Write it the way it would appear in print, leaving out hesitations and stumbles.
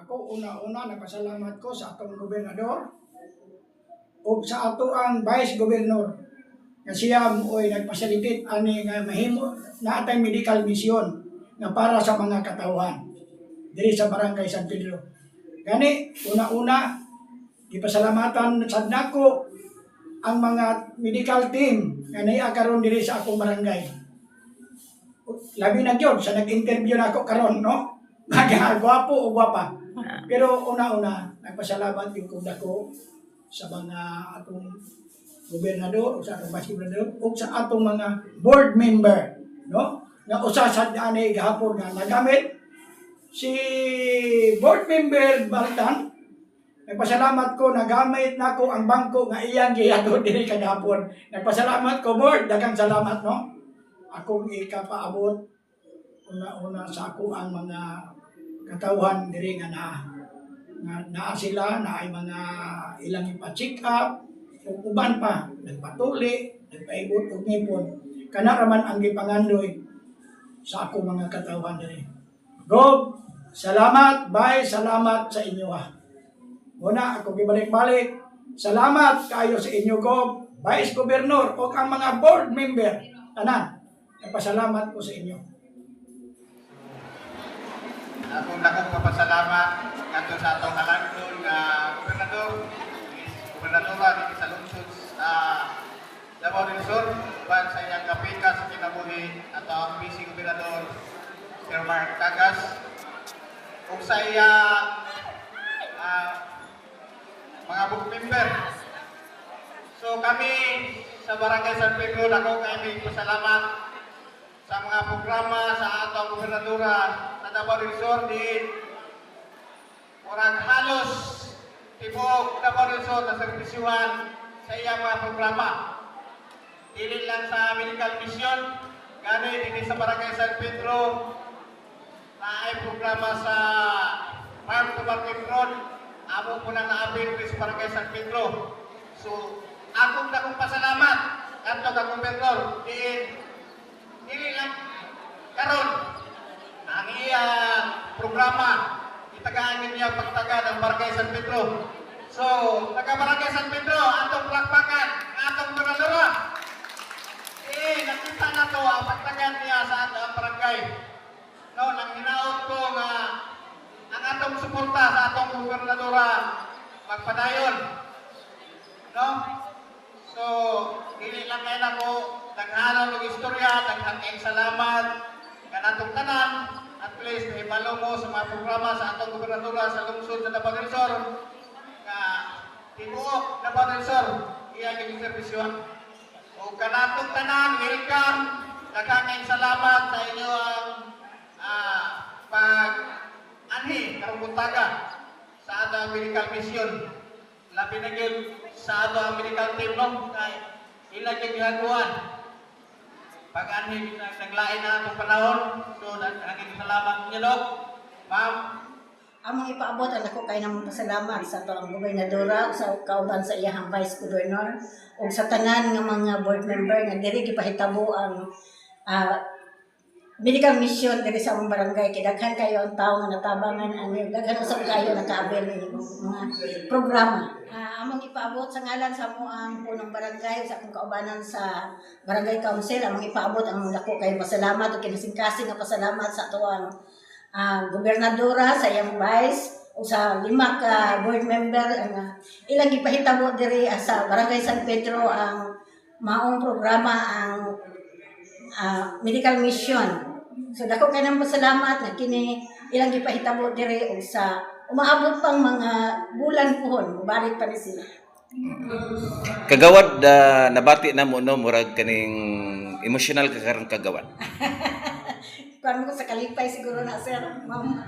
Ako una-una nagpasalamat ko sa atong gobernador o sa ato ang vice governor nga siya mo'y nagpasalitit ani nga mahimo na atay medical mission nga para sa mga katawhan diri sa barangay San Pedro. Gani una-una gipasalamatan sad nako ang mga medical team nga naiya karon diri sa akong barangay. Labi na gyud sa nag-interview nako karon, no? Gwapo o gwapa. Pero una-una, nagpasalamat yung kong dako sa mga atong gobernador, o sa atong vice gobernador, o sa atong mga board member, no? Na usasad na ani gahapon nga nagamit si board member Baltan. Nagpasalamat ko, nagamit nako ang bangko nga iyang gihatod diri kagahapon. Nagpasalamat ko, board, daghang salamat, no? Akong ikapaabot una-una sa ako ang mga katawhan diri nga naa sila na ay mga ilang ipa-check up ug uban pa nagpatuli nagpaibot og ngipon kana raman ang gipangandoy sa ako mga katawhan diri. Gob, salamat, bye, salamat sa inyo ha. Muna ako gibalik-balik. Salamat kayo sa inyo, Gob, Vice Governor o ang mga board member tanan. Nagpasalamat ko sa inyo. Akong dakong papasalamat kanto sa atong halangdon nga gobernador, gobernadora dito sa lungsod sa Davao del Sur, uban sa iyang kapika sa kinabuhi at ang vice gobernador Sir Mark Tagas ug sa iya mga board member. So kami sa Barangay San Pedro dako kami pasalamat sa mga programa sa atong gobernadora sa Davao del Sur di orang halos tibok Davao del Sur na serbisyuhan sa iyang mga programa. Dili lang sa medical mission, gani din sa Barangay San Pedro na ay programa sa Farm to Market Road. Amo po na naabing sa Barangay San Pedro. So, akong dakong pasalamat kanto ka gobernador dili lang karon ang iya programa itagaan niya pagtagad ang Barangay San Pedro. So, taga Barangay San Pedro, atong plakpakan, atong gobernadora. Nakita na to ang pagtagad niya sa atong barangay. No, nang hinaot ko nga ang atong suporta sa atong gobernadora magpadayon. No? So, dili lang kay nako daghanon og istorya, daghang kayong salamat kanatong tanan. At least ibalo mo sa mga programa sa atong gobernadora sa lungsod sa Davao del Sur nga tibuok Davao del Sur iya kini servisyon. O kanatong tanan, welcome. Daghang kayong salamat sa inyo ang pag-anhi karong buntaga sa atong medical mission. Labi na gyud sa atong medical team no kay ila gyud gihaguan. Pag-anhi naglain na itong panahon. So, naging salamat niyo, Dok. Ma'am. Among ipaabot ang ako kay namang pasalamat sa ato ang gobernadora sa kauban sa iyang vice governor o sa tanan nga mga board member nga diri gipahitabo ang medical mission diri sa among barangay. Kidaghan kayo ang tawo nga natabangan ani daghan usab kayo nakaabel ni mga programa. Among ipaabot sa ngalan sa mo ang punong barangay sa akong kaubanan sa barangay council. Among ipaabot ang dako kay pasalamat ug kinasingkasing nga pasalamat sa ato ang gobernadora sa iyang vice o sa 5 ka board member ang ilang gipahitabo diri sa barangay San Pedro ang maong programa ang medical mission. So dako kay nang pasalamat nga kini ilang gipahitabo diri o sa umaabot pang mga bulan pohon mubalik pa ni sila. Kagawad nabati na mo no murag kaning emotional ka karong kagawad. Kuan mo ko sa kalipay siguro na sir, ma'am.